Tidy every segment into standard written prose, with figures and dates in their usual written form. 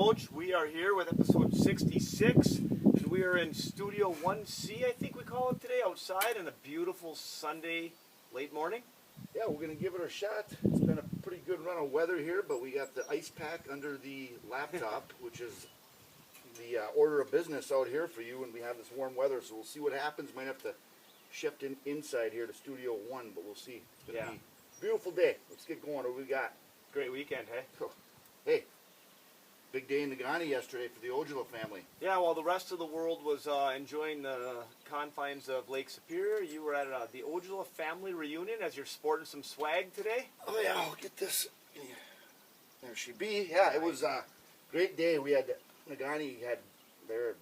Coach. We are here with episode 66, and we are in Studio 1C, I think we call it today, outside on a beautiful Sunday late morning. Yeah, we're going to give it a shot. It's been a pretty good run of weather here, but we got the ice pack under the laptop, which is the order of business out here for you when we have this warm weather. So we'll see what happens. Might have to shift inside here to Studio 1, but we'll see. It's going to be a beautiful day. Let's get going. What we got? Great weekend, hey? Hey, big day in Negaunee yesterday for the Ojala family. Yeah, while the rest of the world was enjoying the confines of Lake Superior, you were at the Ojala family reunion as you're sporting some swag today. Oh yeah, I'll get this. There she be. Yeah, it was a great day. We had Negaunee had their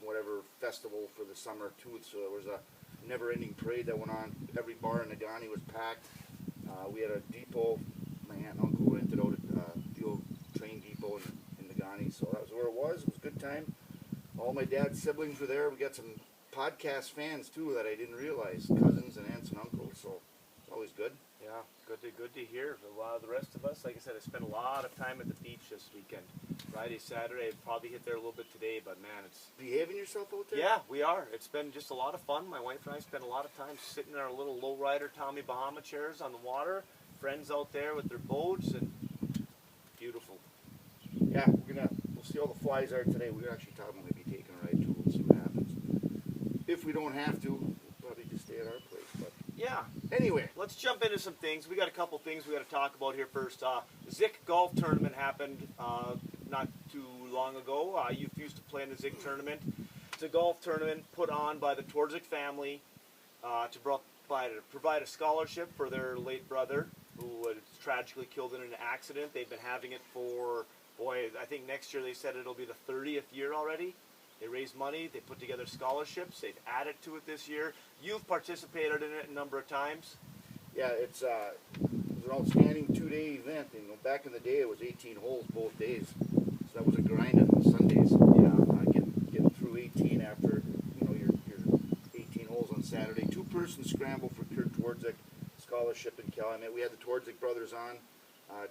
whatever festival for the summer too, so there was a never-ending parade that went on. Every bar in Negaunee was packed. We had a depot. My aunt and uncle rented out the old train depot in Negaunee, so that was where it was. It was a good time. All my dad's siblings were there. We got some podcast fans too that I didn't realize, cousins and aunts and uncles. So it's always good. Yeah, good to hear. A lot of the rest of us, like I said, I spent a lot of time at the beach this weekend. Friday, Saturday, probably hit there a little bit today, but man, it's Behaving yourself out there? yeah, we are. It's been just a lot of fun. My wife and I spent a lot of time sitting in our little lowrider Tommy Bahama chairs on the water. Friends out there with their boats, and beautiful. Yeah, we'll see how the flies are today. We're actually talking about maybe taking a ride too. We'll see what happens. If we don't have to, we'll probably just stay at our place. But Yeah, anyway, let's jump into some things. We got a couple things we got to talk about here first. Zick Golf Tournament happened not too long ago. You used to play in the Zick Tournament. It's a golf tournament put on by the Twardzik family to provide a scholarship for their late brother, who was tragically killed in an accident. They've been having it for, boy, I think next year they said it'll be the 30th year already. They raise money, they put together scholarships, they've added to it this year. You've participated in it a number of times. yeah, it was an outstanding 2-day event. You know, back in the day, it was 18 holes both days, so that was a grind on Sundays. Yeah. Getting through 18 after your 18 holes on Saturday. 2-person scramble for Kurt Twardzik scholarship in Calumet. We had the Twardzik brothers on.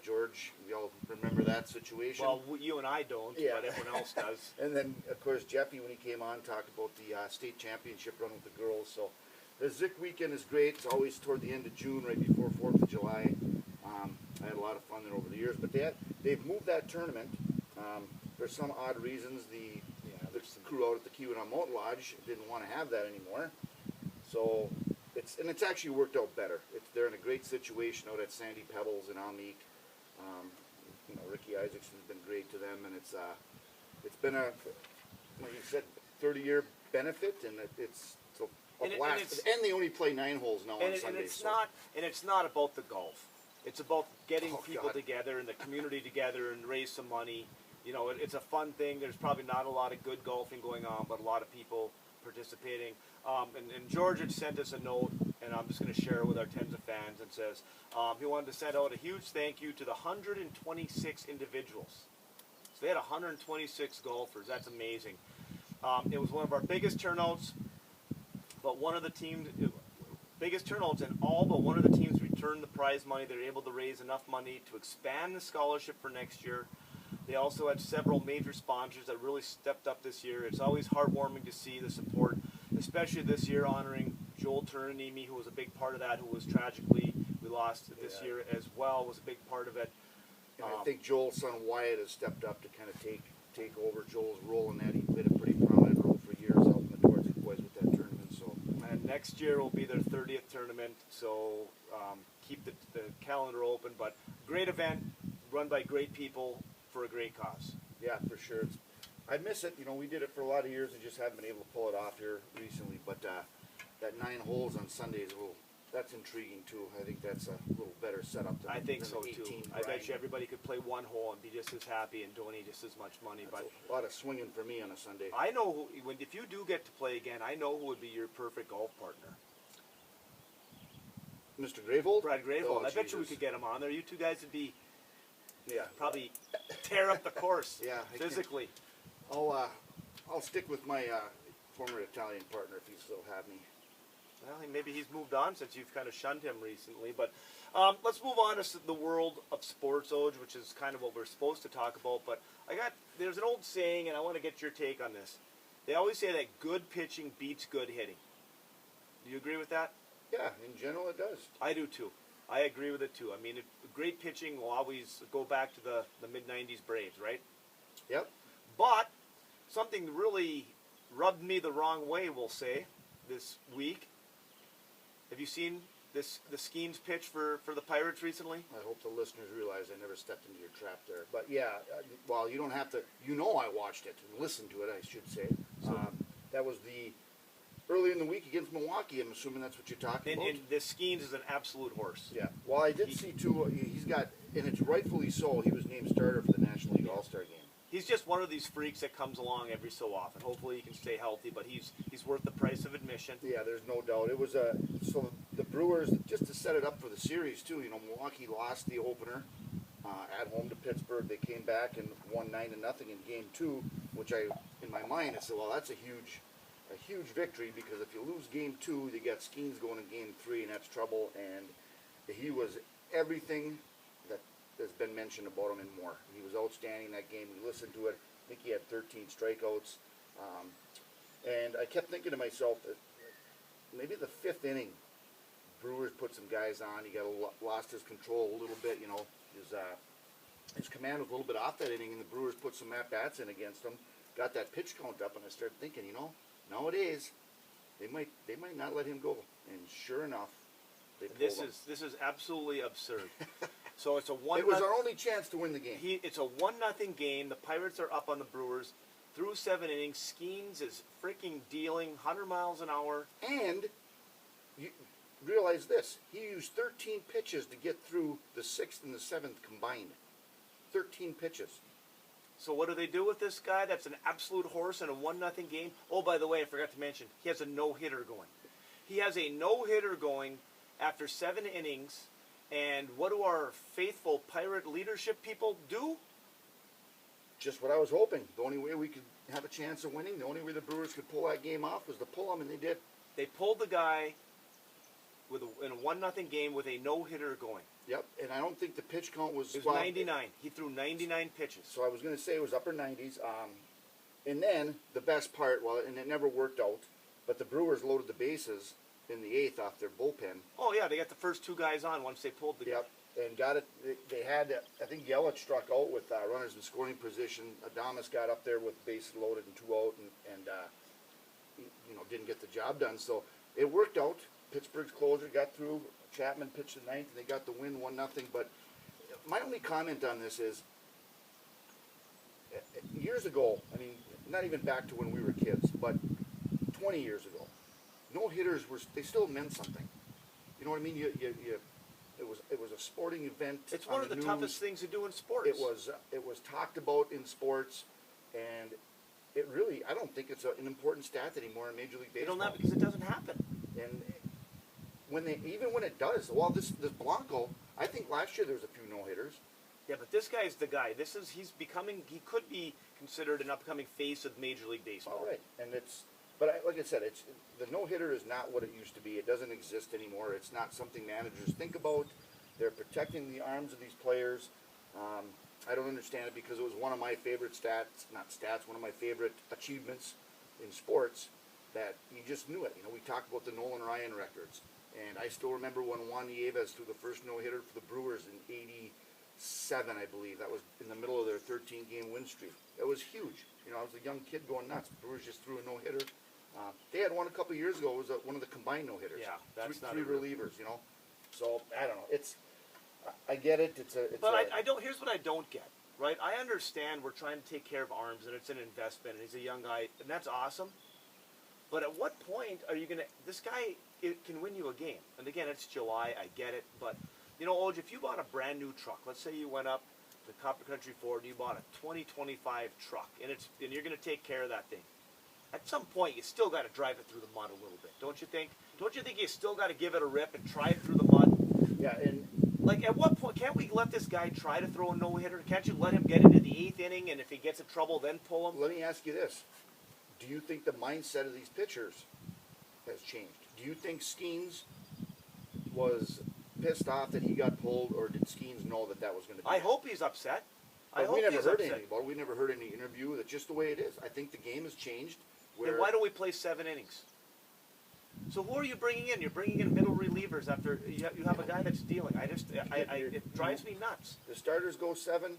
George, we all remember that situation. Well, you and I don't, Yeah. but everyone else does. And then, of course, Jeffy, when he came on, talked about the state championship run with the girls. So the Zick weekend is great. It's always toward the end of June, right before 4th of July. I had a lot of fun there over the years. But they've moved that tournament. There's some odd reasons. The crew out at the Keweenaw Mountain Lodge didn't want to have that anymore. So it's actually worked out better. They're in a great situation out at Sandy Pebbles in Amique. Ricky Isaacson's been great to them, and it's been a, like you said, 30-year benefit, and it's a blast. And they only play 9 holes now on Sundays. And it's not about the golf. It's about getting people God. together and the community together and raise some money. You know, it's a fun thing. There's probably not a lot of good golfing going on, but a lot of people participating. And George had sent us a note, and I'm just going to share it with our tens of fans, and says he wanted to send out a huge thank you to the 126 individuals. So they had 126 golfers. That's amazing. It was one of our biggest turnouts, but one of the teams, biggest turnouts, and all but one of the teams returned the prize money. They were able to raise enough money to expand the scholarship for next year. They also had several major sponsors that really stepped up this year. It's always heartwarming to see the support, especially this year honoring Joel Turnanimi, who was a big part of that, who was tragically, we lost this year as well, was a big part of it. And I think Joel's son Wyatt has stepped up to kind of take over Joel's role in that. He played a pretty prominent role for years helping the Twardzik boys with that tournament. So, and next year will be their 30th tournament, so keep the calendar open. But great event, run by great people, for a great cause. Yeah, for sure. I miss it. We did it for a lot of years and just haven't been able to pull it off here recently. But that 9 holes on Sundays, that's intriguing too. I think that's a little better setup than I think so than too. 18 I bet grind. you everybody could play 1 hole and be just as happy and donate just as much money. That's But a lot of swinging for me on a Sunday. I know if you do get to play again, I know who would be your perfect golf partner. Mr. Gravold? Brad Gravold. Oh, I bet you we Jesus. could get him on there. You two guys would be Yeah. probably tear up the course Yeah, I can. physically. I'll stick with my former Italian partner if he'll still have me. Well, maybe he's moved on since you've kind of shunned him recently. But Let's move on to the world of sports, Oj, which is kind of what we're supposed to talk about. But there's an old saying, and I want to get your take on this. They always say that good pitching beats good hitting. Do you agree with that? Yeah, in general it does. I do too. I agree with it too. I mean, great pitching will always go back to the mid-'90s Braves, right? Yep. But something really rubbed me the wrong way, we'll say, this week. Have you seen the Skeens pitch for the Pirates recently? I hope the listeners realize I never stepped into your trap there. But yeah, well, you don't have to. You know, I watched it and listened to it, I should say. That was early in the week against Milwaukee. I'm assuming that's what you're talking about. And the Skeens is an absolute horse. Yeah. Well, I did see too. He's got, and it's rightfully so. He was named starter for the National League All-Star game. He's just one of these freaks that comes along every so often. Hopefully, he can stay healthy, but he's worth the price of admission. Yeah, there's no doubt. It was so the Brewers, just to set it up for the series too. You know, Milwaukee lost the opener at home to Pittsburgh. They came back and won 9-0 in Game 2, which in my mind, I said, well, that's a huge victory, because if you lose Game 2, you got Skeens going in Game 3, and that's trouble. And he was everything that has been mentioned about him and more. He was outstanding that game. We listened to it. I think he had 13 strikeouts. And I kept thinking to myself that maybe the 5th inning, Brewers put some guys on. He lost his control a little bit. You know, his command was a little bit off that inning, and the Brewers put some at-bats in against him. Got that pitch count up, and I started thinking, you know, nowadays they might not let him go. And sure enough, they pulled him. This is absolutely absurd. So it's a one. It was our only chance to win the game. It's a 1-0 game. The Pirates are up on the Brewers through 7 innings. Skeens is freaking dealing 100 miles an hour. And you realize this: he used 13 pitches to get through the 6th and the 7th combined. 13 pitches. So what do they do with this guy? That's an absolute horse in a 1-0 game. Oh, by the way, I forgot to mention, he has a no-hitter going. He has a no-hitter going after 7 innings. And what do our faithful Pirate leadership people do? Just what I was hoping. The only way we could have a chance of winning, the only way the Brewers could pull that game off was to pull him, and they did. They pulled the guy in a 1-0 game with a no-hitter going. Yep, and I don't think the pitch count was... It was 99. He threw 99 pitches. So I was going to say it was upper 90s. And then the best part, and it never worked out, but the Brewers loaded the bases in the 8th off their bullpen. Oh, yeah, they got the first 2 guys on once they pulled the guy. Yep, and got it. They had, I think Yelich struck out with runners in scoring position. Adames got up there with bases loaded and 2 out, and didn't get the job done. So it worked out. Pittsburgh's closer got through. Chapman pitched the 9th, and they got the win 1-0. But my only comment on this is, years ago, I mean, not even back to when we were kids, but 20 years ago, no-hitters they still meant something. You know what I mean? It was a sporting event. It's one of the toughest things to do in sports. It was talked about in sports, and it really, I don't think it's an important stat anymore in Major League Baseball. Because it doesn't happen. And even when it does, well, this Blanco, I think last year there was a few no-hitters. Yeah, but this guy's the guy. He could be considered an upcoming face of Major League Baseball. All right, and like I said, the no-hitter is not what it used to be. It doesn't exist anymore. It's not something managers think about. They're protecting the arms of these players. I don't understand it, because it was one of my favorite one of my favorite achievements in sports, that you just knew it. You know, we talked about the Nolan Ryan records, and I still remember when Juan Nieves threw the first no-hitter for the Brewers in '87, I believe. That was in the middle of their 13-game win streak. It was huge. You know, I was a young kid going nuts. The Brewers just threw a no-hitter. They had one a couple of years ago. It was one of the combined no-hitters. Yeah, that's not three relievers. You know, so I don't know. I get it. I don't. Here's what I don't get. Right, I understand we're trying to take care of arms, and it's an investment, and he's a young guy, and that's awesome. But at what point are you gonna? This guy can win you a game. And again, it's July. I get it, but you know, Oj, if you bought a brand new truck, let's say you went up to Copper Country Ford and you bought a 2025 truck, and you're gonna take care of that thing. At some point, you still got to drive it through the mud a little bit, don't you think? Don't you think you still got to give it a rip and try it through the mud? Yeah, and like at what point can't we let this guy try to throw a no-hitter? Can't you let him get into the 8th inning, and if he gets in trouble, then pull him? let me ask you this: do you think the mindset of these pitchers has changed? Do you think Skeens was pissed off that he got pulled, or did Skeens know that that was going to be? I hope he's upset. I But hope we never he's heard upset. anything about it. We never heard any interview. That's just the way it is. I think the game has changed. Where Then why don't we play 7 innings? So who are you bringing in? You're bringing in middle relievers after you have a guy that's dealing. It drives me nuts. the starters go 7?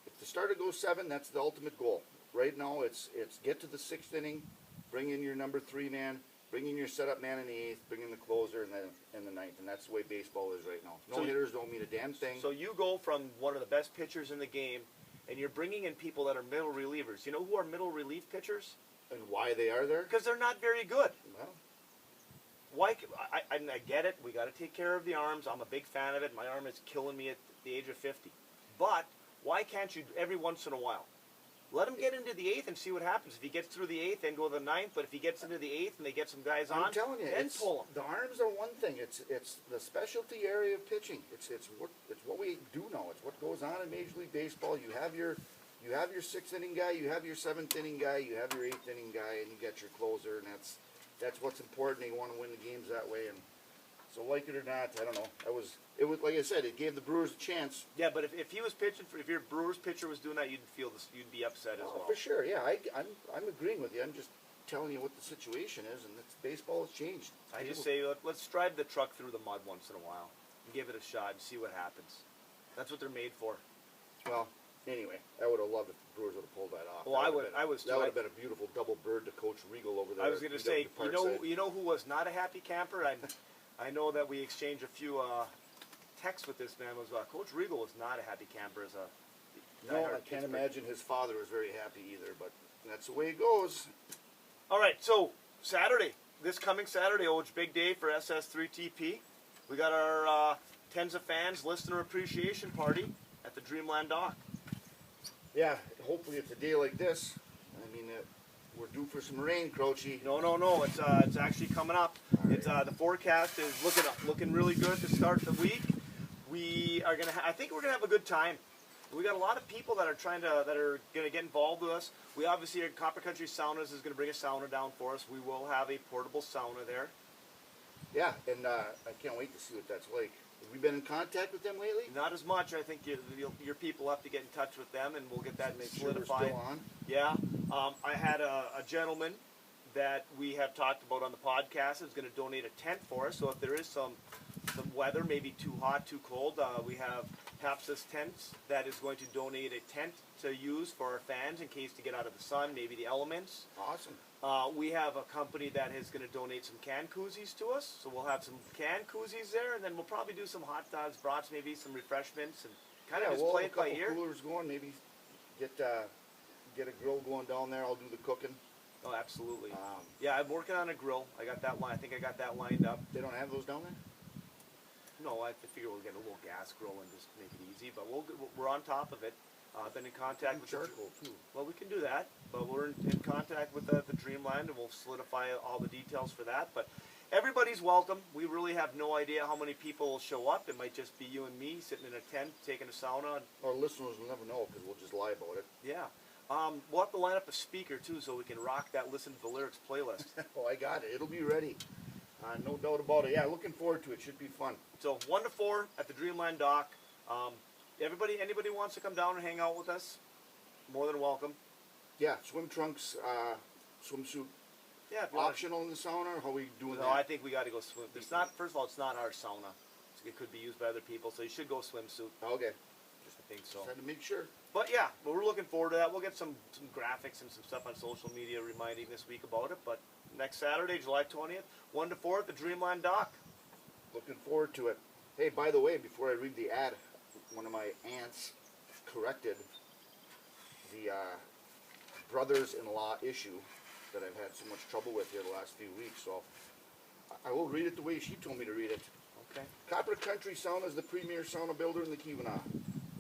If the starter goes 7, that's the ultimate goal. Right now, it's get to the 6th inning, bring in your number 3 man, bring in your setup man in the 8th, bring in the closer in the 9th, and that's the way baseball is right now. No So- hitters don't mean a damn thing. So you go from one of the best pitchers in the game, and you're bringing in people that are middle relievers. You know who are middle relief pitchers? And why they are there? Because they're not very good. Well, Why? I get it. We got to take care of the arms. I'm a big fan of it. My arm is killing me at the age of 50. But why can't you every once in a while let him get into the 8th and see what happens? If he gets through the 8th, then go to the 9th. But if he gets into the 8th and they get some guys on, I'm telling you, then pull him. the arms are one thing. It's the specialty area of pitching. It's what we do know. It's what goes on in Major League Baseball. You have your 6th inning guy, you have your 7th inning guy, you have your 8th inning guy, and you get your closer, and that's what's important. You want to win the games that way, and so like it or not, I don't know. It was like I said, it gave the Brewers a chance. Yeah, but if he was pitching if your Brewers pitcher was doing that, you'd you'd be upset as well. For sure, yeah. I'm agreeing with you. I'm just telling you what the situation is, and baseball has changed. I just say let's drive the truck through the mud once in a while and give it a shot and see what happens. That's what they're made for. Well, anyway, I would have loved if the Brewers would have pulled that off. Well, That I would've would- I was That too. would have been a beautiful double bird to Coach Regal over there. I was going to at say, PW you know who was not a happy camper? I know that we exchanged a few texts with this man. Was Coach Regal was not a happy camper as a No, diehard I can't Pittsburgh. imagine his father was very happy either, but that's the way it goes. All right, so Saturday, this coming Saturday, big day for SS3TP. We got our tens of fans listener appreciation party at the Dreamland Dock. Yeah, hopefully it's a day like this. I mean, we're due for some rain, Croce. No, it's actually coming up. It's the forecast is looking really good to start the week. We are I think we're gonna have a good time. We got a lot of people that are gonna get involved with us. We obviously Copper Country Saunas is gonna bring a sauna down for us. We will have a portable sauna there. Yeah, and I can't wait to see what that's like. Have we been in contact with them lately? Not as much. I think your people have to get in touch with them, and we'll get that Make sure we're solidified. still on. Yeah, I had a gentleman that we have talked about on the podcast is going to donate a tent for us. So if there is some weather, maybe too hot, too cold, we have Hapsis Tents that is going to donate a tent to use for our fans in case to get out of the sun, maybe the elements. Awesome. We have a company that is going to donate some canned koozies to us. So we'll have some canned koozies there, and then we'll probably do some hot dogs, brats, maybe some refreshments, and kind of just we'll play have it by a couple ear. coolers going. Maybe get a grill going down there. I'll do the cooking. Oh, absolutely. Um, Yeah, I'm working on a grill. I got that line. I think I got that lined up. They don't have those down there? No, I figure we'll get a little gas grill and just make it easy. But we're on top of it. I've been in contact with charcoal too. Well, we can do that. But we're in contact with the Dreamland, and we'll solidify all the details for that. But everybody's welcome. We really have no idea how many people will show up. It might just be you and me sitting in a tent, taking a sauna. Our listeners will never know because we'll just lie about it. Yeah. We'll have to line up a speaker, too, so we can rock that Listen to the Lyrics playlist. Oh, I got it. It'll be ready. No doubt about it. Yeah, looking forward to it. Should be fun. So 1 to 4 at the Dreamland Dock. Anybody wants to come down and hang out with us, more than welcome. Yeah, swim trunks, swimsuit. Yeah, if you wanna- Optional in the sauna, or how we doing No, that? I think we got to go swim. It's not. First of all, it's not our sauna. It could be used by other people, so you should go swimsuit. Okay, I think so. just had to make sure. But yeah, we're looking forward to that. We'll get some graphics and some stuff on social media reminding this week about it. But next Saturday, July 20th, 1 to 4 at the Dreamland Dock. Looking forward to it. Hey, by the way, before I read the ad, one of my aunts corrected the brothers-in-law issue that I've had so much trouble with here the last few weeks. So I will read it the way she told me to read it. Okay. Copper Country Sauna is the premier sauna builder in the Keweenaw,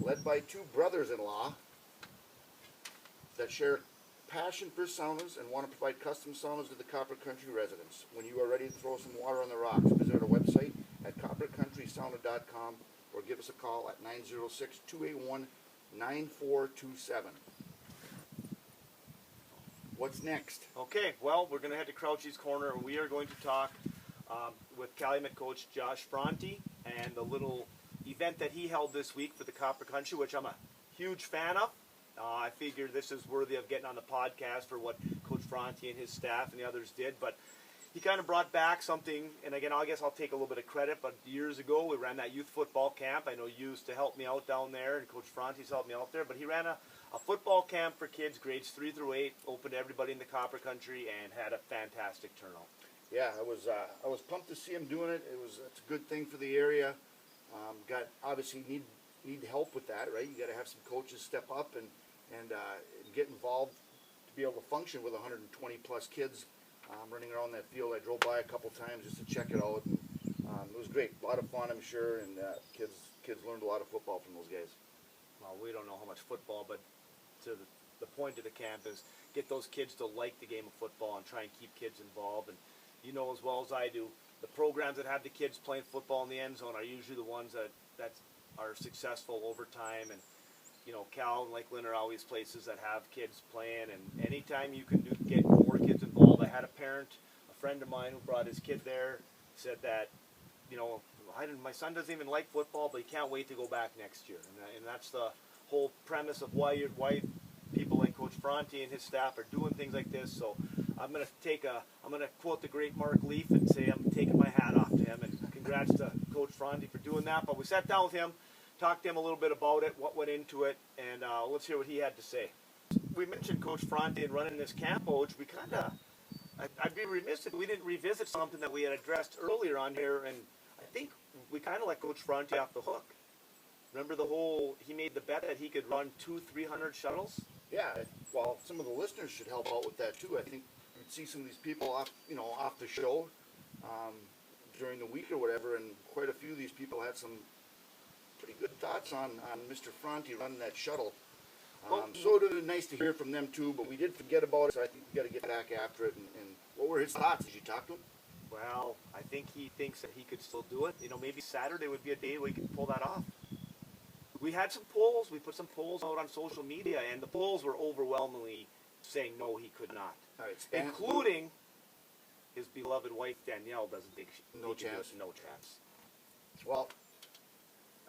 led by 2 brothers-in-law that share passion for saunas and want to provide custom saunas to the Copper Country residents. When you are ready to throw some water on the rocks, visit our website at coppercountrysauna.com or give us a call at 906-281-9427. What's next? Okay, well, we're going to head to Crouchy's Corner, and we are going to talk with Calumet coach Josh Fronte and the little event that he held this week for the Copper Country, which I'm a huge fan of. I figure this is worthy of getting on the podcast for what Coach Franti and his staff and the others did, but he kind of brought back something, and again, I guess I'll take a little bit of credit, but years ago we ran that youth football camp. I know you used to help me out down there, and Coach Franti's helped me out there, but he ran a football camp for kids grades 3 through 8, open to everybody in the Copper Country, and had a fantastic turnout. Yeah, I was pumped to see him doing it. It's a good thing for the area. Got obviously need help with that, right? You got to have some coaches step up and get involved to be able to function with 120 plus kids running around that field. I drove by a couple times just to check it out, and it was great. A lot of fun, I'm sure, and kids learned a lot of football from those guys. Well, we don't know how much football, but to the point of the camp is get those kids to like the game of football and try and keep kids involved. And you know as well as I do, the programs that have the kids playing football in the end zone are usually the ones that are successful over time. And you know, Cal and Lakeland are always places that have kids playing, and anytime you can get more kids involved. I had a friend of mine who brought his kid there, said that, you know, my son doesn't even like football, but he can't wait to go back next year. And that's the whole premise of why people like Coach Franti and his staff are doing things like this. So I'm gonna quote the great Mark Leaf and say I'm taking my hat off to him, and congrats to Coach Franti for doing that. But we sat down with him, talked to him a little bit about it, what went into it, and let's hear what he had to say. We mentioned Coach Franti and running this camp, Coach. We I'd be remiss if we didn't revisit something that we had addressed earlier on here, and I think we kind of let Coach Franti off the hook. Remember he made the bet that he could run 200-300 shuttles? Yeah, well, some of the listeners should help out with that too. I think you'd see some of these people off the show during the week or whatever, and quite a few of these people had some pretty good thoughts on Mr. Franti running that shuttle. So it was nice to hear from them too, but we did forget about it, so I think we got to get back after it. And what were his thoughts? Did you talk to him? Well, I think he thinks that he could still do it. You know, maybe Saturday would be a day we could pull that off. We had some polls. We put some polls out on social media, and the polls were overwhelmingly saying no, he could not. All right, including his beloved wife Danielle doesn't think no chance. No chance. Well,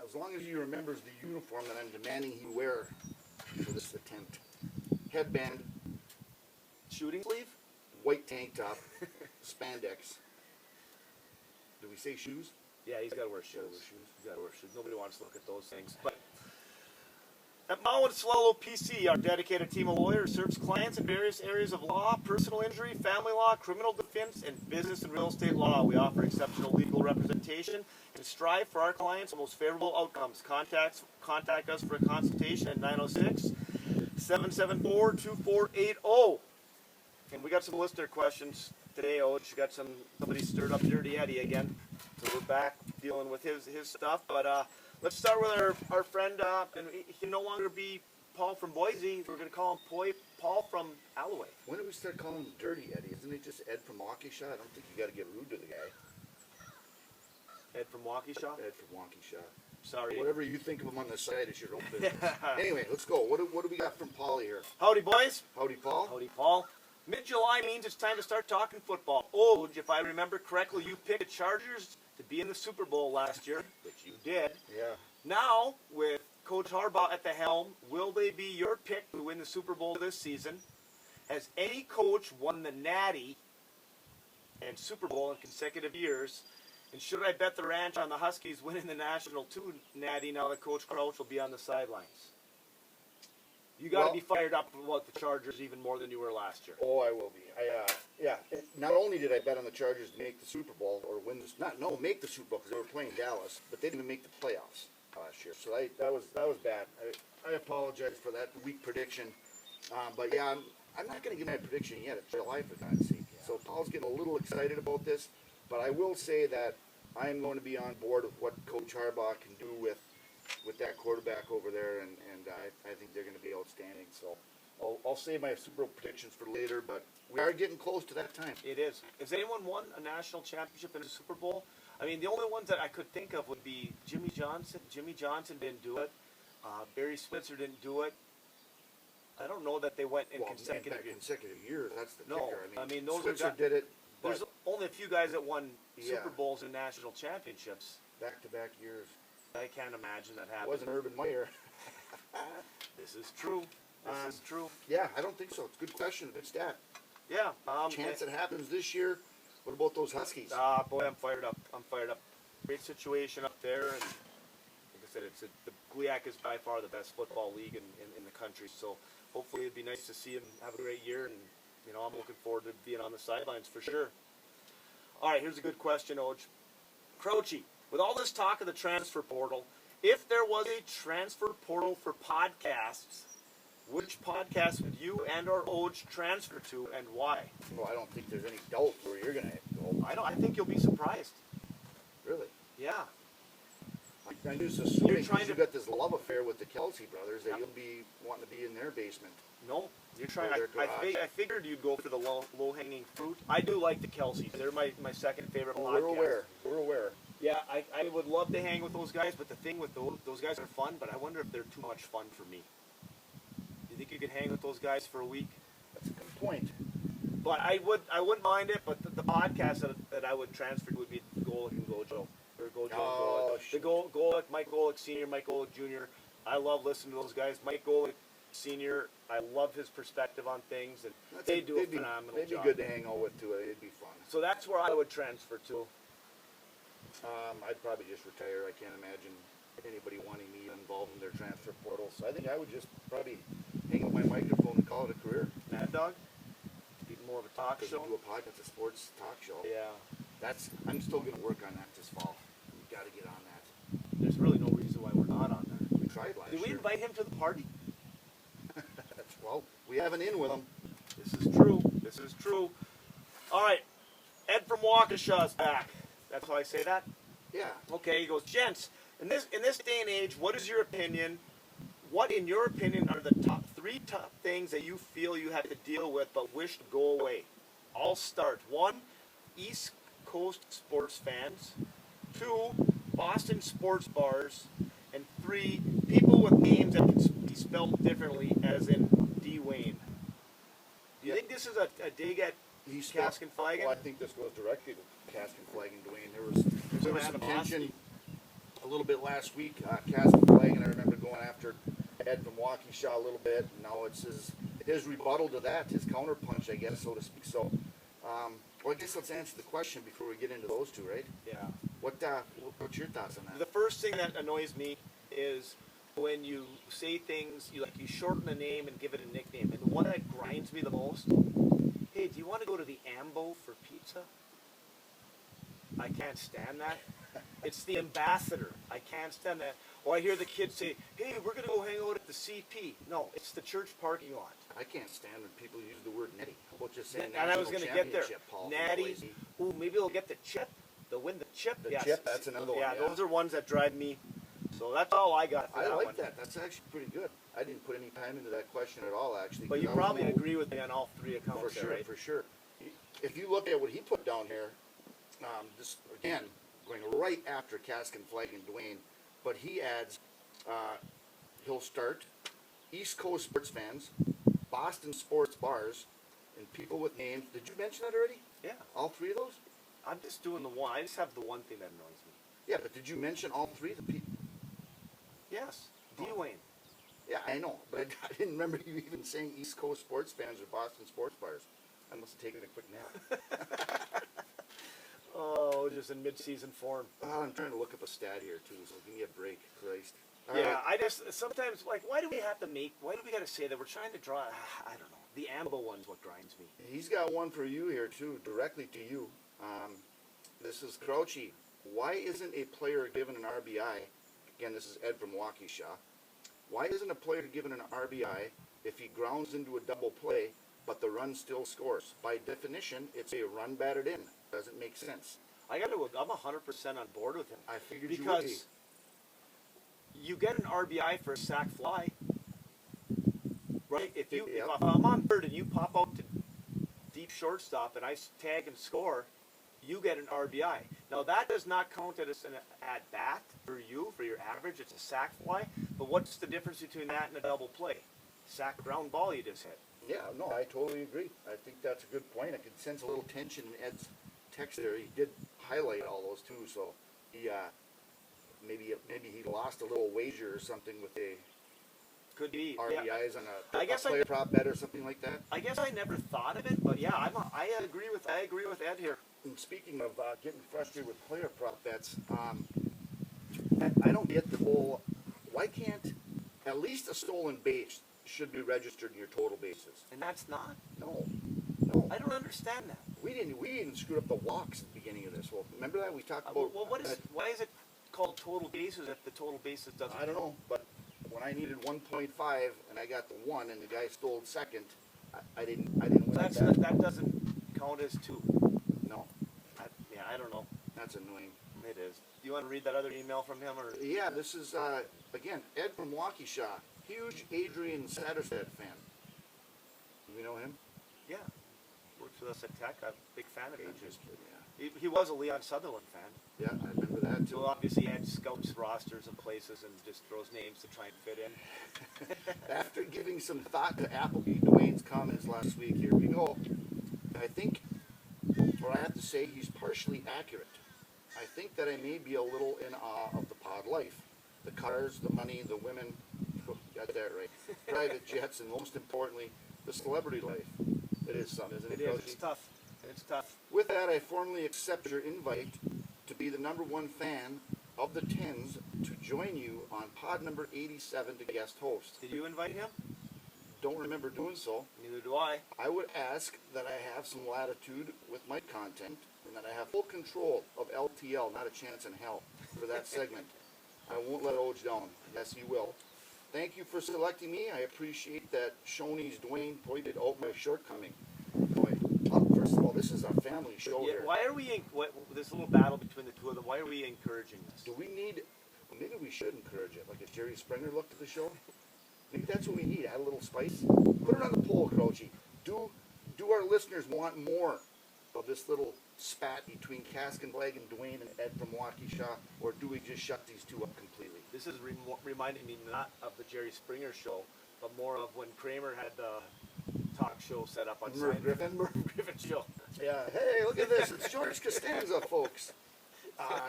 as long as he remembers the uniform that I'm demanding he wear for this attempt: headband, shooting sleeve, white tank top, spandex. Do we say shoes? Yeah, he's got to wear shoes. He's got to wear shoes. Nobody wants to look at those things. But at Mao and Salalo PC, our dedicated team of lawyers serves clients in various areas of law, personal injury, family law, criminal defense, and business and real estate law. We offer exceptional legal representation and strive for our clients the most favorable outcomes. Contact us for a consultation at 906-774-2480. And we got some listener questions today. You got somebody stirred up Dirty Eddie again. So we're back dealing with his stuff. But let's start with our friend, and he can no longer be Paul from Boise. We're going to call him Paul from Alloway. When did we start calling him Dirty Eddie? Isn't it just Ed from Waukesha? I don't think you got to get rude to the guy. Ed from Waukesha? Ed from Waukesha. Sorry. Whatever you think of him on the side is your own business. Anyway, let's go. What do we got from Paulie here? Howdy, boys. Howdy, Paul. Howdy, Paul. Mid-July means it's time to start talking football. Oh, if I remember correctly, you picked the Chargers to be in the Super Bowl last year, which you did. Yeah. Now, with Coach Harbaugh at the helm, will they be your pick to win the Super Bowl this season? Has any coach won the Natty and Super Bowl in consecutive years? And should I bet the ranch on the Huskies winning the National 2 Natty now that Coach Crouch will be on the sidelines? You got to be fired up about the Chargers even more than you were last year. Oh, I will be. Not only did I bet on the Chargers to make the Super Bowl or make the Super Bowl because they were playing Dallas, but they didn't make the playoffs last year. So that was bad. I apologize for that weak prediction. But yeah, I'm not going to give my prediction yet. It's July, for God's sake. So Paul's getting a little excited about this, but I will say that I am going to be on board with what Coach Harbaugh can do with that quarterback over there, and I think they're going to be outstanding. So I'll save my Super Bowl predictions for later, but we are getting close to that time. It is. Has anyone won a national championship in a Super Bowl? I mean, the only ones that I could think of would be Jimmy Johnson. Jimmy Johnson didn't do it. Barry Switzer didn't do it. I don't know that they went in consecutive years. That's the kicker. I mean those Switzer did it. There's only a few guys that won Super Bowls and national championships. back-to-back years. I can't imagine that It happening. wasn't Urban Meyer. This is true. This is true. Yeah, I don't think so. It's a good question, good stat. Yeah. Chance it happens this year. What about those Huskies? Boy, I'm fired up. I'm fired up. Great situation up there, and like I said, the GLIAC is by far the best football league in the country. So hopefully it'd be nice to see him have a great year, and I'm looking forward to being on the sidelines for sure. All right, here's a good question, Oj. Croce, with all this talk of the transfer portal, if there was a transfer portal for podcasts, which podcast would you and or Oj transfer to, and why? Well, I don't think there's any doubt where you're going to go. I think you'll be surprised. Really? Yeah. I'm just assuming You're trying because you've to- got this love affair with the Kelsey brothers that Yeah. you'll be wanting to be in their basement. No, you're trying. Or their garage. I figured you'd go for the low hanging fruit. I do like the Kelseys. They're my second favorite Oh, podcast. we're aware. We're aware. Yeah, I would love to hang with those guys, but the thing with those guys are fun, but I wonder if they're too much fun for me. You think you could hang with those guys for a week? That's a good point. But I wouldn't mind it. But the podcast that I would transfer to would be Golick and Gojo, or Gojo and Oh, Golick. shit. The Golick, Mike Golick Senior, Mike Golick Junior. I love listening to those guys. Mike Golick Senior, I love his perspective on things, and they do a phenomenal They'd be job. good to hang out with too. It'd be fun. So that's where I would transfer to. I'd probably just retire. I can't imagine anybody wanting me involved in their transfer portal. So I think I would just probably hang up my microphone and call it a career. Mad Dog, be more of a talk Because show. we do a podcast, a sports talk show. Yeah, I'm still going to work on that this fall. We got to get on that. there's really no reason why we're not on there. We tried last Did we year. invite him to the party? Well, we have an in with them. This is true. This is true. All right, Ed from Waukesha's back. That's how I say that. Yeah. Okay, he goes, gents. In this day and age, what is your opinion? What, in your opinion, are the three top things that you feel you had to deal with but wish to go away? I'll start. 1, East Coast sports fans. 2, Boston sports bars. And 3, people with names that can be spelled differently, as in Dwayne. Do you think this is a dig at He's Cask and Flagon? Well, I think this goes directly to Cask and Flagon, Dwayne. There was some tension a little bit last week. Cask and Flagon, I remember going after Ed from Waukesha a little bit. Now it's his rebuttal to that, his counterpunch, I guess, so to speak. So, well, I guess let's answer the question before we get into those two, right? Yeah. What's your thoughts on The that? first thing that annoys me is when you say things, you shorten a name and give it a nickname. And the one that grinds me the most, hey, do you want to go to the Ambo for pizza? I can't stand that. It's the ambassador. I can't stand that. Or I hear the kids say, hey, we're going to go hang out at the CP. No, it's the church parking lot. I can't stand when people use the word natty. How about just saying And I was national going to get there. championship, Paul? Natty. Lazy. Ooh, maybe they'll get the chip. They'll win the chip. The Yes. chip, that's another one, Yeah, yeah. those are ones that drive me. So that's all I got for I that like one. that. That's actually pretty good. I didn't put any time into that question at all, actually. But you 'cause I was probably a little- agree with me on all three accounts, For there, sure, right? for sure. If you look at what he put down here, this again going right after Cask and Flag and Dwayne, but he adds he'll start East Coast sports fans, Boston sports bars, and people with names. Did you mention that already? Yeah. All three of those? I'm just doing the one. I just have the one thing that annoys me. Yeah, but did you mention all three? The people? Yes. Oh. Dwayne. Yeah, I know, but I didn't remember you even saying East Coast sports fans or Boston sports bars. I must have taken a quick nap. Oh, just in mid-season form. Oh, I'm trying to look up a stat here too, so give me a break, Christ. All Yeah, right. I just sometimes why do we got to say that we're trying to draw? I don't know. The Ambo one's what grinds me. He's got one for you here too, directly to you. This is Crouchy. Why isn't a player given an RBI? Again, this is Ed from Waukesha. Why isn't a player given an RBI if he grounds into a double play, but the run still scores? By definition, it's a run batted in. Doesn't make sense. I'm 100% on board with him. I figured you would be. Because you get an RBI for a sac fly, right? If I'm on third and you pop out to deep shortstop and I tag and score, you get an RBI. Now that does not count as an at bat for you for your average. It's a sac fly. But what's the difference between that and a double play? Sac ground ball you just hit. Yeah, no, I totally agree. I think that's a good point. I could sense a little tension in Ed's text there. He did highlight all those too, so he maybe he lost a little wager or something with a Could be. Yeah. RBIs on a I guess player prop bet or something like that. I guess I never thought of it, but yeah, I agree with Ed here. And speaking of getting frustrated with player prop bets, I don't get the whole. Why can't at least a stolen base should be registered in your total bases? And that's not. No. I don't understand that. We even screwed up the walks at the beginning of this. Well, remember that we talked about. Well, why is it called total bases if the total bases doesn't? I don't know, but when I needed 1.5 and I got the 1 and the guy stole second, I didn't win. That doesn't count as 2. No, I don't know. that's annoying. It is. Do you want to read that other email from him or? Yeah, this is again Ed from Waukesha, huge Adrian Satterstedt fan. Do we know him? Yeah. Works with us at Tech. I'm a big fan of him. Adrian's kid, yeah. He was a Leon Sutherland fan. Yeah, I remember that too. So obviously Ed scouts rosters and places and just throws names to try and fit in. After giving some thought to Appleby Dwayne's comments last week, here we go. I think, or I have to say, he's partially accurate. I think that I may be a little in awe of the pod life. The cars, the money, the women, got that right. Private jets, and most importantly, the celebrity life. It is something, isn't it? It is. Coachy? It's tough. It's tough. With that, I formally accept your invite to be the #1 fan of the Tens to join you on pod number 87 to guest host. Did you invite him? Don't remember doing so. Neither do I. I would ask that I have some latitude with my content and that I have full control of LTL, not a chance in hell, for that segment. I won't let Oj down. Yes, he will. Thank you for selecting me. I appreciate that Shoney's Dwayne pointed out my shortcoming. Boy, first of all, this is a family show Yeah, here. why are we this little battle between the two of them? Why are we encouraging this? Do we need, well, maybe we should encourage it, like a Jerry Springer look to the show? Maybe that's what we need, add a little spice. Put it on the poll, Croce. Do our listeners want more of this little spat between Kaskenblag and Dwayne and Ed from Waukesha, or do we just shut these two up completely? This is reminding me not of the Jerry Springer show, but more of when Kramer had the talk show set up on Merv Seinfeld. Griffin? Merv Griffin show. Yeah, hey, look at this. It's George Costanza, folks.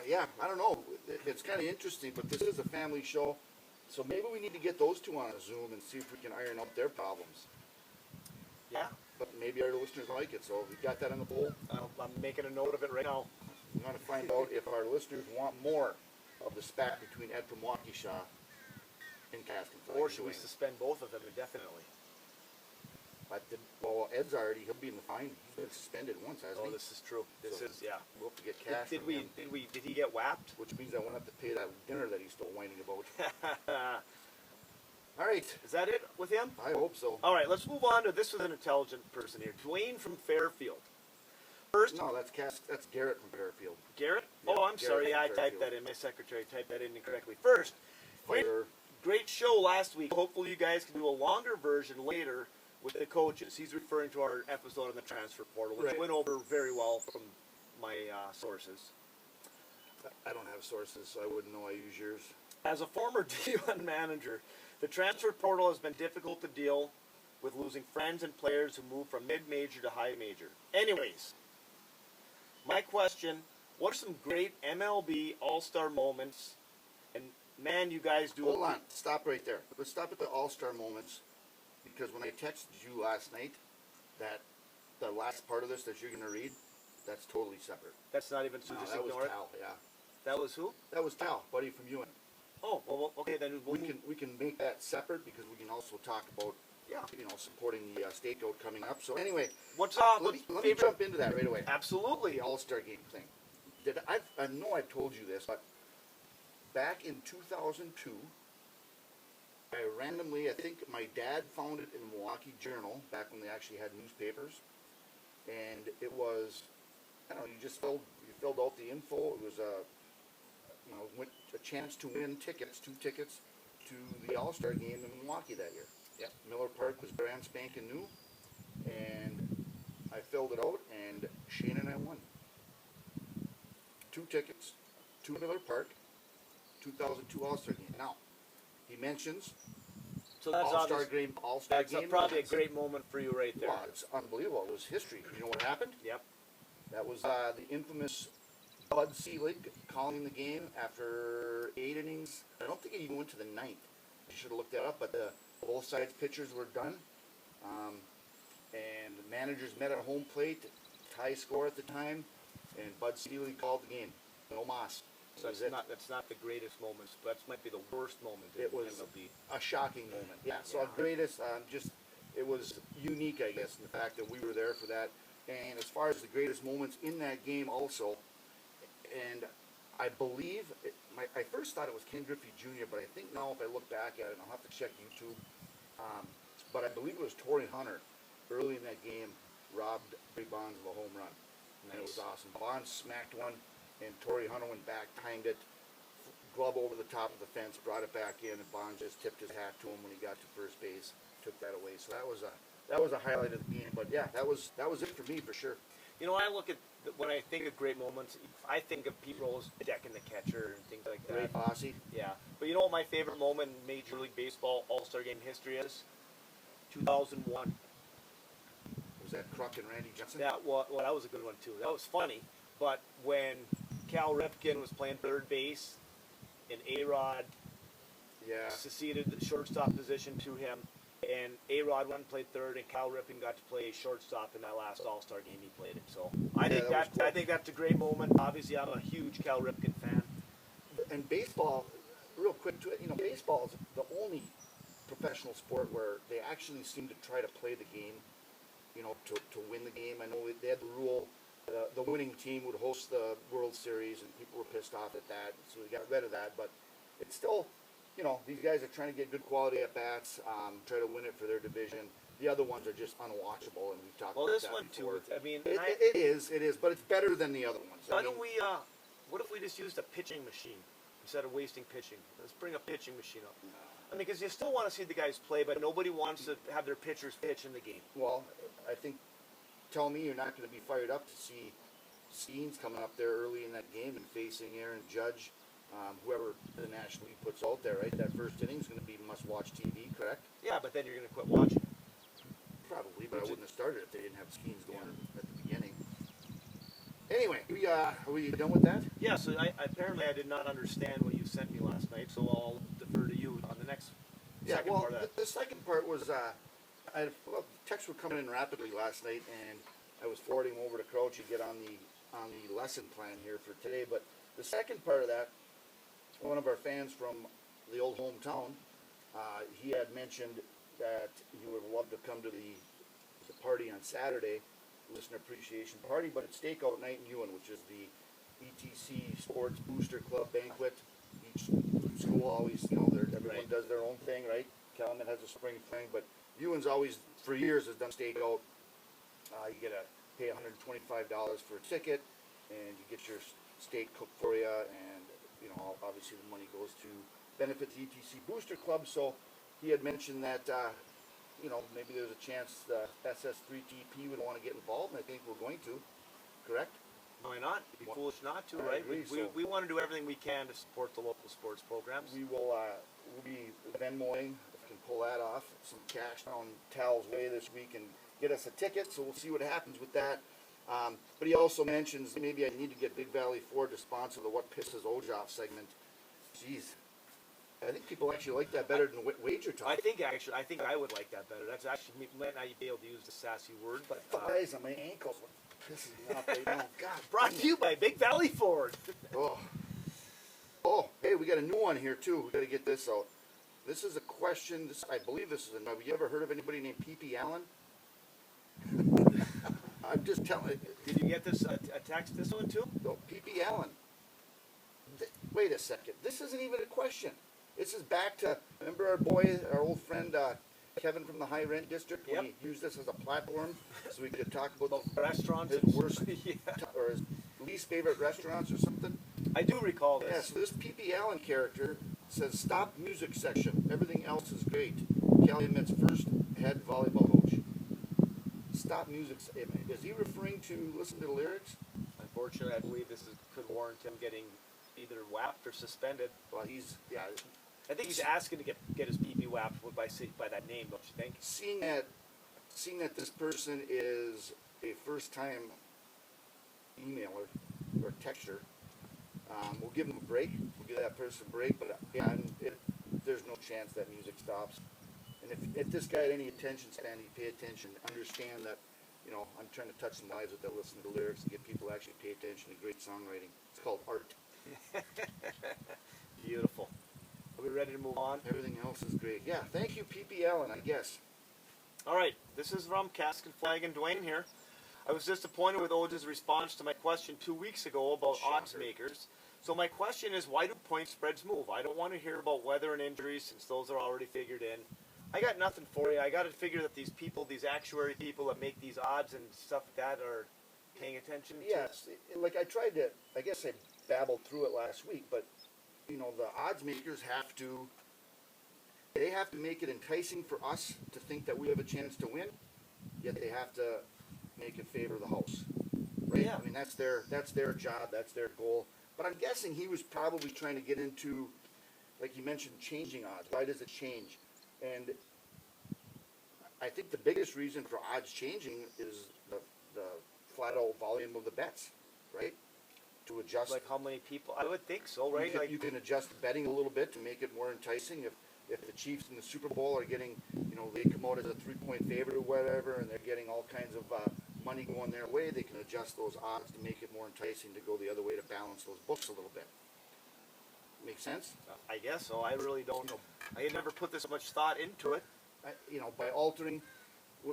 Yeah, I don't know. It's kind of interesting, but this is a family show. So maybe we need to get those two on a Zoom and see if we can iron out their problems. Yeah, But maybe our listeners like it, so we got that on the poll. I'm making a note of it right now. We want to find out if our listeners want more of the spat between Ed from Waukesha and Kaskenflag. Or should we suspend both of them indefinitely? Well, Ed's he'll be in the fine. He's been suspended once, hasn't Oh, he? this is true. This So- is, yeah. We'll have to get cash Did from we? him, Did he get whapped? which means I won't have to pay that dinner that he's still whining about. All right, Is that it with him? I hope so. All right, let's move on to this. Was an intelligent person here, Dwayne from Fairfield. First, No, that's Garrett from Fairfield. Garrett. Yeah, Oh, I'm Garrett sorry. from Yeah, I typed Fairfield. that in. My secretary typed that in incorrectly. First, Fire. great show last week. Hopefully, you guys can do a longer version later with the coaches. He's referring to our episode on the transfer portal, which Right. went over very well from my sources. I don't have sources, so I wouldn't know. I use yours. As a former D1 manager, the transfer portal has been difficult to deal with, losing friends and players who move from mid-major to high major. Anyways, my question, what are some great MLB All-Star moments? And man, you guys do Hold on, stop right there. Let's stop at the All-Star moments, because when I texted you last night, that the last part of this that you're going to read, that's totally separate. That's not even, so No, just that was ignore it. Tal, yeah. That was who? That was Tal, buddy from Ewan. Oh, well, okay, then we'll We can make that separate because we can also talk about yeah. supporting the stakeout coming up. So anyway, What's let me jump into that right away. Absolutely. The All-Star game thing. I know I've told you this, but back in 2002, I think my dad found it in Milwaukee Journal back when they actually had newspapers, and it was, I don't know, you filled out the info. It was a chance to win tickets, 2 tickets to the All-Star game in Milwaukee that year. Yep. Miller Park was brand spanking new, and I filled it out, and Shane and I won. 2 tickets to Miller Park, 2002 All-Star game. Now, he mentions So that's All-Star obvious. game, All-Star That's game. probably a great moment for you right there. Wow, it's unbelievable. It was history. You know what happened? Yep. That was the infamous Bud Selig calling the game after 8 innings. I don't think it even went to the ninth. I should have looked that up, but both sides pitchers were done. And the managers met at home plate, tie score at the time, and Bud Selig called the game. No mas. So that's not the greatest moments, but that might be the worst moment in It was MLB. a shocking moment. Yeah, so Yeah. greatest, it was unique, I guess, in the fact that we were there for that. And as far as the greatest moments in that game also, and I believe, I first thought it was Ken Griffey Jr., but I think now if I look back at it, and I'll have to check YouTube, but I believe it was Torrey Hunter early in that game robbed Barry Bonds of a home run. And it was Nice. awesome. Bonds smacked one, and Torrey Hunter went back, timed it, glove over the top of the fence, brought it back in, and Bonds just tipped his hat to him when he got to first base, took that away. So that was a highlight of the game. But yeah, that was it for me for sure. You know, I look at when I think of great moments, I think of Pete Rose decking the catcher and things like Ray that. Fosse. Yeah, but you know what my favorite moment in Major League Baseball All-Star Game history is? 2001. Was that Kruk and Randy Johnson? That was a good one too. That was funny. But when Cal Ripken was playing third base, and A-Rod Yeah. succeeded the shortstop position to him, and A-Rod went and played third, and Cal Ripken got to play shortstop in that last All-Star game he played in. So I think that was cool. I think that's a great moment. Obviously, I'm a huge Cal Ripken fan. And baseball, real quick to it, baseball is the only professional sport where they actually seem to try to play the game, to win the game. I know they had the rule, the winning team would host the World Series, and people were pissed off at that, so we got rid of that. But it's still, these guys are trying to get good quality at bats, try to win it for their division. The other ones are just unwatchable, and we've talked Well, about this that one before. too. I mean, It is, but it's better than the other ones. why don't we? What if we just used a pitching machine instead of wasting pitching? Let's bring a pitching machine up. I mean, because you still want to see the guys play, but nobody wants to have their pitchers pitch in the game. Well, I think, tell me you're not going to be fired up to see Skeens coming up there early in that game and facing Aaron Judge, whoever the National League puts out there, right? That first inning is going to be must-watch TV, correct? Yeah, but then you're going to quit watching. Probably, but I wouldn't have started if they didn't have Skeens going at the beginning. Anyway, are we done with that? Yeah, so apparently I did not understand what you sent me last night, so I'll defer to you on the next second well, part of that. the second part was, texts were coming in rapidly last night, and I was forwarding them over to Crouch to get on the lesson plan here for today. But the second part of that, one of our fans from the old hometown, he had mentioned that he would love to come to the party on Saturday, listener appreciation party, but it's Stakeout Night in Ewan, which is the ETC Sports Booster Club banquet. Each school always, everyone Right. does their own thing, right? Calumet has a spring thing, but Ewan's always, for years, has done Stakeout. You pay $125 for a ticket, and you get your steak cooked for you, and obviously the money goes to benefit the ETC Booster Club. So he had mentioned that maybe there's a chance the SS3TP would want to get involved, and I think we're going to. Correct? Why not? It'd be foolish not to, I right? agree, We want to do everything we can to support the local sports programs. We will we'll be Venmoing, if we can pull that off, some cash on Tal's way this week and get us a ticket, so we'll see what happens with that. But he also mentions maybe I need to get Big Valley Ford to sponsor the What Pisses Oj Off segment. Jeez. I think people actually like that better than Wager Talk. I think I would like that better. That's actually, might not be able to use the sassy word, but Thighs on my ankles. What pisses me off right now. God. brought to you by Big Valley Ford. Oh, hey, we got a new one here too. We got to get this out. This is a question. I believe this is a. Have you ever heard of anybody named P.P. Allen? I'm just telling. Did you get this a text this one too? No, P.P. Allen. Wait a second. This isn't even a question. This is back to, remember our old friend Kevin from the High Rent District, when Yep. he used this as a platform so we could talk about Restaurants his and worst yeah. or his least favorite restaurants or something. I do recall Yeah, this. so this P.P. Allen character says, "Stop music section. Everything else is great." Calumet's first head volleyball coach. Stop music. Is he referring to listen to the lyrics? Unfortunately, I believe this could warrant him getting either whapped or suspended. Well, I think he's asking to get his PP whapped by that name, don't you think? seeing that this person is a first-time emailer or texter, We'll give them a break. We'll give that person a break. But yeah, there's no chance that music stops. And if this guy had any attention span, he'd pay attention, understand that, you know, I'm trying to touch some lives with that listen to the lyrics and get people to actually pay attention to great songwriting. It's called art. Beautiful. Are we ready to move on? Everything else is great. Yeah, thank you, P.P. Allen, I guess. All right, this is from Cask and Flag and Dwayne here. I was disappointed with Oge's response to my question 2 weeks ago about odds Shocker. makers. So my question is, why do point spreads move? I don't want to hear about weather and injuries since those are already figured in. I got nothing for you. I got to figure that these people, these actuary people that make these odds and stuff like that are paying attention to. Yes, like I guess I babbled through it last week, but, you know, the odds makers they have to make it enticing for us to think that we have a chance to win, yet they have to make it favor the house, right? Yeah. I mean, that's their job, that's their goal. But I'm guessing he was probably trying to get into, like you mentioned, changing odds. Why does it change? And I think the biggest reason for odds changing is the flat out volume of the bets, right? To adjust. Like how many people? I would think so, right? You can adjust the betting a little bit to make it more enticing. If the Chiefs in the Super Bowl are getting, you know, they come out as a 3-point favorite or whatever, and they're getting all kinds of money going their way, they can adjust those odds to make it more enticing to go the other way to balance those books a little bit. Make sense? I guess so. I really don't know. I had never put this much thought into it. You know, by altering,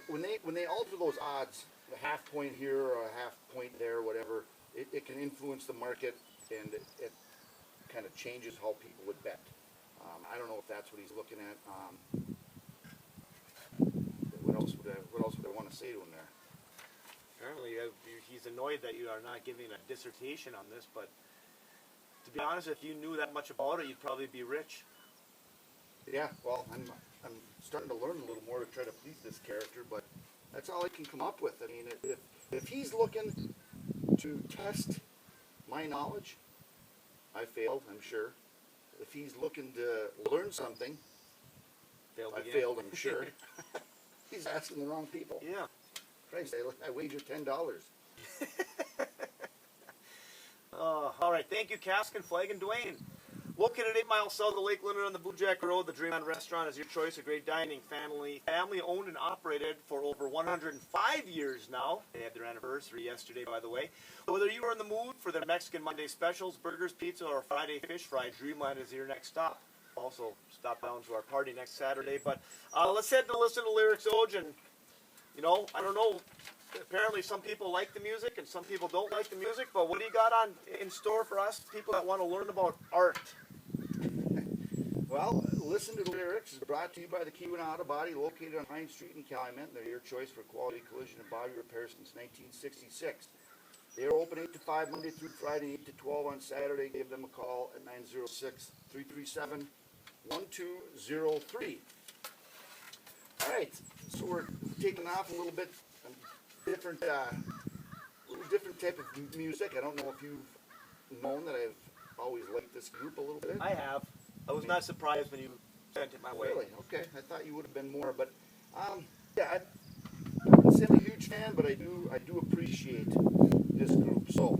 when they alter those odds, a half point here or a half point there, whatever, it can influence the market, and it kind of changes how people would bet. I don't know if that's what he's looking at. What else would I want to say to him there? Apparently, he's annoyed that you are not giving a dissertation on this, but to be honest, if you knew that much about it, you'd probably be rich. Yeah, well, I'm starting to learn a little more to try to please this character, but that's all I can come up with. I mean, if he's looking to test my knowledge, I failed, I'm sure. If he's looking to learn something, I failed, I'm sure. He's asking the wrong people. Yeah. Christ, I wager $10. All right, thank you, Cask and Flag and Dwayne. Located 8 miles south of Lake Leonard on the Blue Jack Road, the Dreamland Restaurant is your choice of great dining. Family owned and operated for over 105 years now. They had their anniversary yesterday, by the way. Whether you are in the mood for their Mexican Monday specials, burgers, pizza, or Friday fish fry, Dreamland is your next stop. Also, stop down to our party next Saturday. But let's head to listen to lyrics, Oj. And, you know, I don't know. Apparently some people like the music and some people don't like the music. But what do you got in store for us, people that want to learn about art? Well, Listen to the Lyrics is brought to you by the Keweenaw Auto Body, located on Pine Street in Calumet. They're your choice for quality collision and body repair since 1966. They are open 8 to 5 Monday through Friday, 8 to 12 on Saturday. Give them a call at 906-337-1203. All right, so we're taking off a little bit, different type of music. I don't know if you've known that I've always liked this group a little bit. I have. I was not surprised when you sent it my way. Really? Okay. I thought you would have been more, but yeah, I wouldn't say I'm a huge fan, but I do appreciate this group. So,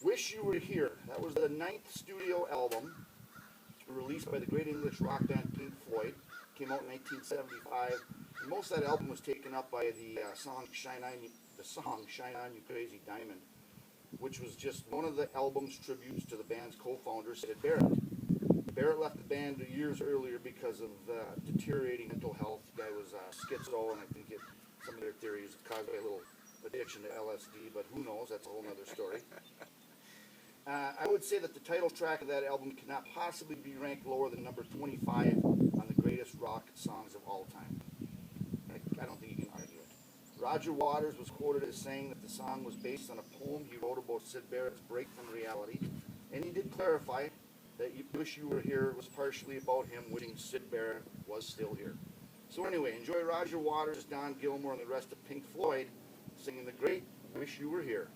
Wish You Were Here. That was the 9th studio album released by the great English rock band Pink Floyd. Came out in 1975. And most of that album was taken up by the song "Shine On You Crazy Diamond," which was just one of the album's tributes to the band's co-founder, Syd Barrett. Barrett left the band years earlier because of deteriorating mental health. The guy was schizo, and I think some of their theories caused by a little addiction to LSD, but who knows? That's a whole other story. I would say that the title track of that album cannot possibly be ranked lower than number 25 on the greatest rock songs of all time. I don't think you can argue it. Roger Waters was quoted as saying that the song was based on a poem he wrote about Syd Barrett's break from reality, and he did clarify that Wish You Were Here was partially about him wishing Syd Barrett was still here. So anyway, enjoy Roger Waters, Don Gilmore, and the rest of Pink Floyd singing the great Wish You Were Here.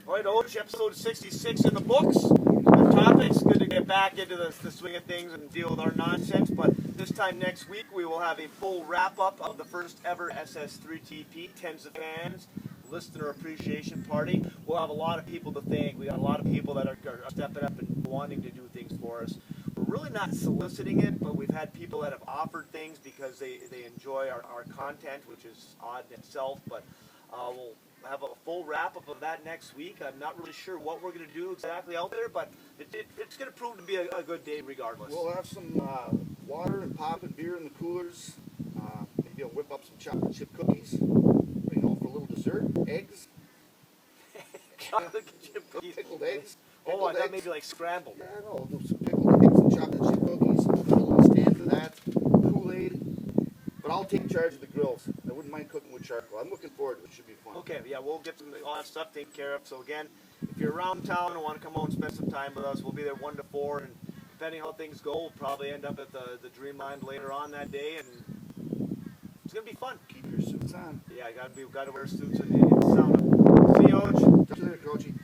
All right, Oj, episode 66 in the books. The topics, good to get back into the swing of things and deal with our nonsense, but this time next week we will have a full wrap-up of the first ever SS3TP, Tens of Fans, listener appreciation party. We'll have a lot of people to thank. We got a lot of people that are stepping up and wanting to do things for us. We're really not soliciting it, but we've had people that have offered things because they enjoy our content, which is odd in itself. But we'll have a full wrap-up of that next week. I'm not really sure what we're going to do exactly out there, but it's going to prove to be a good day regardless. We'll have some water and pop and beer in the coolers. Maybe I'll whip up some chocolate chip cookies. You know, for a little dessert. Eggs. Chocolate chip cookies. Pickled eggs. Oh, I thought maybe like scrambled. Yeah, no, we'll do some pickled eggs and chocolate chip cookies. We'll put a little stand for that. Kool-Aid. But I'll take charge of the grills. I wouldn't mind cooking with charcoal. I'm looking forward to it. It should be fun. Okay, yeah, we'll get all that stuff taken care of. So again, if you're around town and want to come out and spend some time with us, we'll be there 1 to 4, and depending how things go, we'll probably end up at the Dreamland later on that day, and it's gonna be fun. Keep your suits on. Yeah, gotta wear suits and sound. See you, Oj. Talk to you later, Coachy.